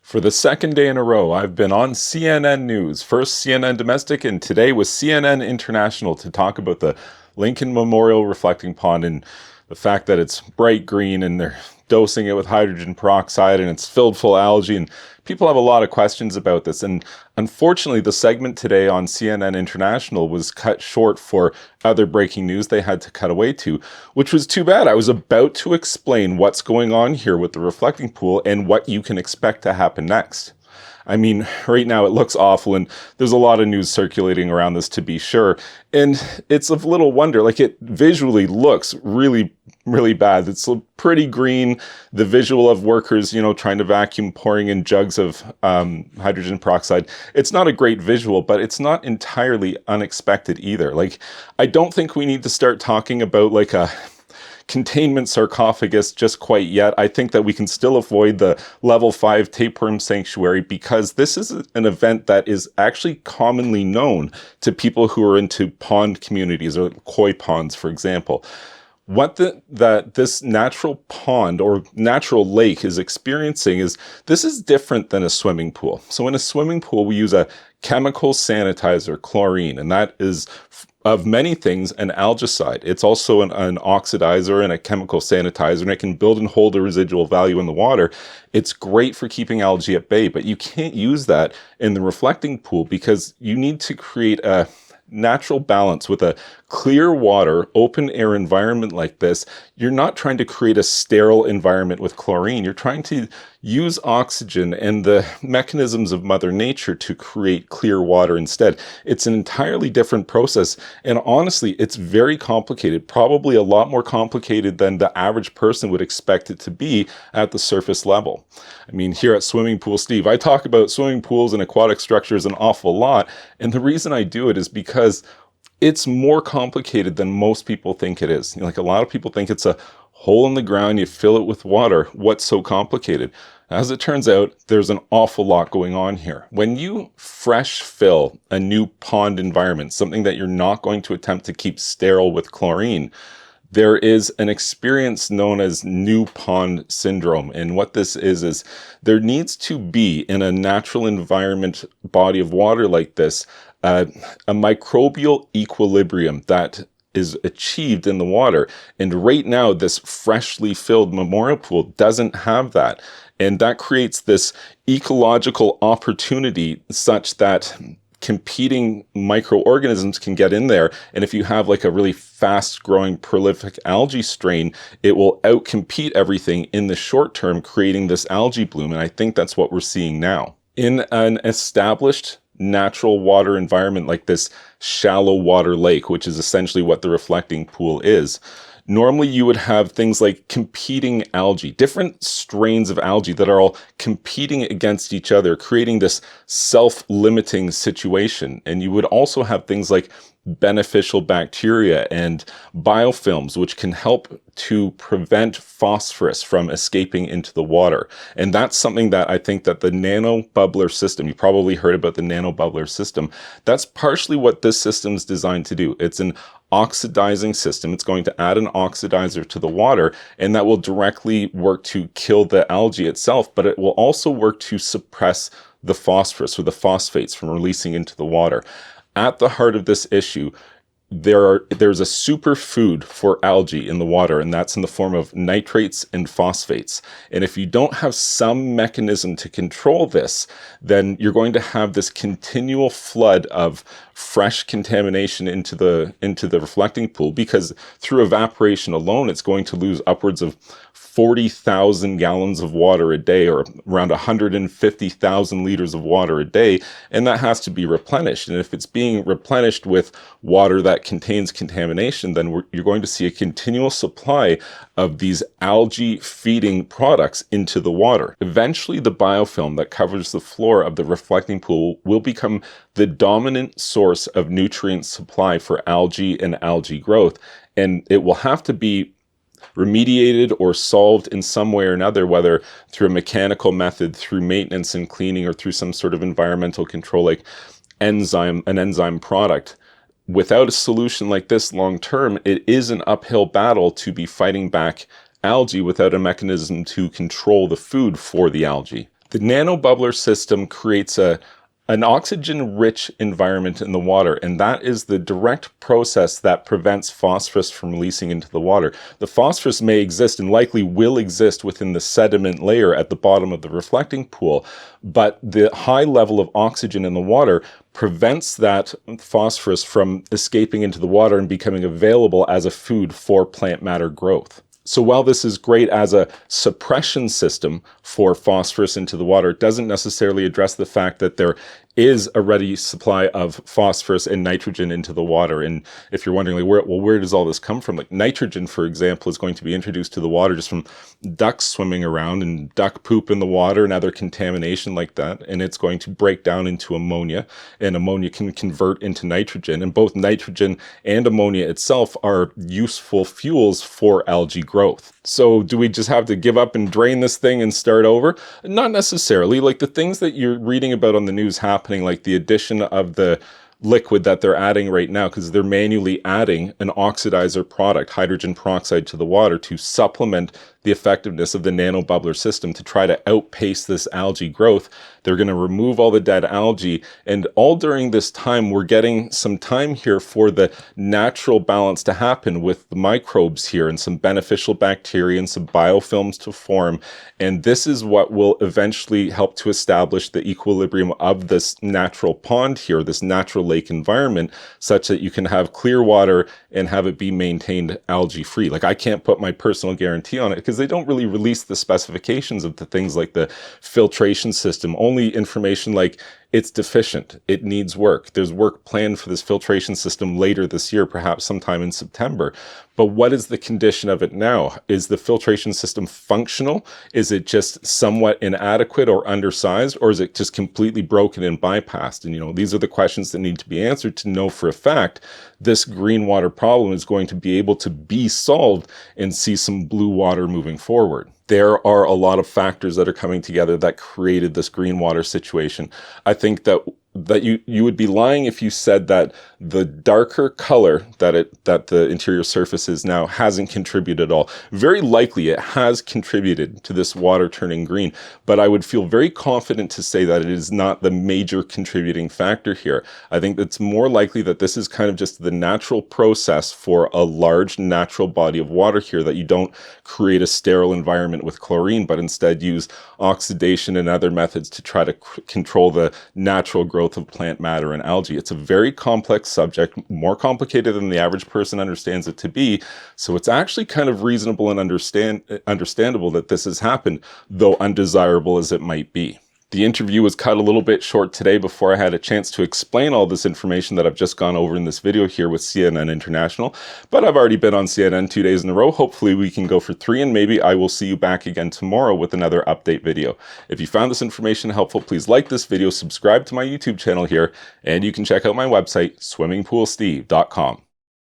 For the second day in a row, I've been on CNN News, first CNN Domestic, and today was CNN International to talk about the Lincoln Memorial Reflecting Pond and the fact that it's bright green and they're dosing it with hydrogen peroxide and it's filled full of algae, and people have a lot of questions about this. And unfortunately, the segment today on CNN International was cut short for other breaking news they had to cut away to, which was too bad. I was about to explain what's going on here with the reflecting pool and what you can expect to happen next. I mean, right now it looks awful, and there's a lot of news circulating around this, to be sure. And it's of little wonder, like, it visually looks really, really bad. It's pretty green. The visual of workers, trying to vacuum, pouring in jugs of hydrogen peroxide. It's not a great visual, but it's not entirely unexpected either. Like, I don't think we need to start talking about like a containment sarcophagus just quite yet. I think that we can still avoid the level 5 tapeworm sanctuary, because this is an event that is actually commonly known to people who are into pond communities or koi ponds, for example. What this natural pond or natural lake is experiencing is, this is different than a swimming pool. So in a swimming pool, we use a chemical sanitizer, chlorine, and that is, of many things, an algicide. It's also an oxidizer and a chemical sanitizer, and it can build and hold a residual value in the water. It's great for keeping algae at bay, but you can't use that in the reflecting pool because you need to create a natural balance with a clear water, open air environment like this. You're not trying to create a sterile environment with chlorine. You're trying to use oxygen and the mechanisms of Mother Nature to create clear water instead. It's an entirely different process. And honestly, it's very complicated, probably a lot more complicated than the average person would expect it to be at the surface level. I mean, here at Swimming Pool Steve, I talk about swimming pools and aquatic structures an awful lot. And the reason I do it is because it's more complicated than most people think it is. Like, a lot of people think it's a hole in the ground, you fill it with water. What's so complicated? As it turns out, there's an awful lot going on here. When you fresh fill a new pond environment, something that you're not going to attempt to keep sterile with chlorine, there is an experience known as new pond syndrome. And what this is there needs to be, in a natural environment body of water like this, a microbial equilibrium that is achieved in the water. And right now, this freshly filled memorial pool doesn't have that. And that creates this ecological opportunity such that competing microorganisms can get in there. And if you have like a really fast growing prolific algae strain, it will outcompete everything in the short term, creating this algae bloom. And I think that's what we're seeing now. In an established natural water environment like this shallow water lake, which is essentially what the reflecting pool is, normally you would have things like competing algae, different strains of algae that are all competing against each other, creating this self-limiting situation. And you would also have things like beneficial bacteria and biofilms, which can help to prevent phosphorus from escaping into the water. And that's something that I think that the nanobubbler system, you probably heard about the nanobubbler system, that's partially what this system is designed to do. It's an oxidizing system. It's going to add an oxidizer to the water, and that will directly work to kill the algae itself, but it will also work to suppress the phosphorus or the phosphates from releasing into the water. At the heart of this issue, there's a superfood for algae in the water, and that's in the form of nitrates and phosphates. And if you don't have some mechanism to control this, then you're going to have this continual flood of fresh contamination into the reflecting pool, because through evaporation alone, it's going to lose upwards of 40,000 gallons of water a day, or around 150,000 liters of water a day, and that has to be replenished. And if it's being replenished with water that contains contamination, then you're going to see a continual supply of these algae feeding products into the water. Eventually, the biofilm that covers the floor of the reflecting pool will become the dominant source of nutrient supply for algae and algae growth, and it will have to be remediated or solved in some way or another, whether through a mechanical method, through maintenance and cleaning, or through some sort of environmental control like an enzyme product. Without a solution like this long term, it is an uphill battle to be fighting back algae without a mechanism to control the food for the algae. The nanobubbler system creates an oxygen-rich environment in the water, and that is the direct process that prevents phosphorus from releasing into the water. The phosphorus may exist and likely will exist within the sediment layer at the bottom of the reflecting pool, but the high level of oxygen in the water prevents that phosphorus from escaping into the water and becoming available as a food for plant matter growth. So while this is great as a suppression system for phosphorus into the water, it doesn't necessarily address the fact that there is a ready supply of phosphorus and nitrogen into the water. And if you're wondering, like, where does all this come from? Like nitrogen, for example, is going to be introduced to the water just from ducks swimming around and duck poop in the water and other contamination like that. And it's going to break down into ammonia, and ammonia can convert into nitrogen. And both nitrogen and ammonia itself are useful fuels for algae growth. So do we just have to give up and drain this thing and start over? Not necessarily. Like the things that you're reading about on the news happening, like the addition of the liquid that they're adding right now, because they're manually adding an oxidizer product, hydrogen peroxide, to the water to supplement the effectiveness of the nanobubbler system to try to outpace this algae growth. They're going to remove all the dead algae, and all during this time we're getting some time here for the natural balance to happen with the microbes here and some beneficial bacteria and some biofilms to form, and this is what will eventually help to establish the equilibrium of this natural pond here, this natural lake environment, such that you can have clear water and have it be maintained algae free. Like I can't put my personal guarantee on it because they don't really release the specifications of the things like the filtration system. Only information like it's deficient, it needs work. There's work planned for this filtration system later this year, perhaps sometime in September. But what is the condition of it now? Is the filtration system functional? Is it just somewhat inadequate or undersized? Or is it just completely broken and bypassed? And these are the questions that need to be answered to know for a fact this green water problem is going to be able to be solved and see some blue water moving forward. There are a lot of factors that are coming together that created this green water situation. I think that you would be lying if you said that the darker color that the interior surface is now hasn't contributed at all. Very likely it has contributed to this water turning green, but I would feel very confident to say that it is not the major contributing factor here. I think it's more likely that this is kind of just the natural process for a large natural body of water here, that you don't create a sterile environment with chlorine, but instead use oxidation and other methods to try to control the natural growth of plant matter and algae. It's a very complex subject, more complicated than the average person understands it to be. So it's actually kind of reasonable and understandable that this has happened, though undesirable as it might be. The interview was cut a little bit short today before I had a chance to explain all this information that I've just gone over in this video here with CNN International, but I've already been on CNN 2 days in a row. Hopefully we can go for 3, and maybe I will see you back again tomorrow with another update video. If you found this information helpful, please like this video, subscribe to my YouTube channel here, and you can check out my website, swimmingpoolsteve.com.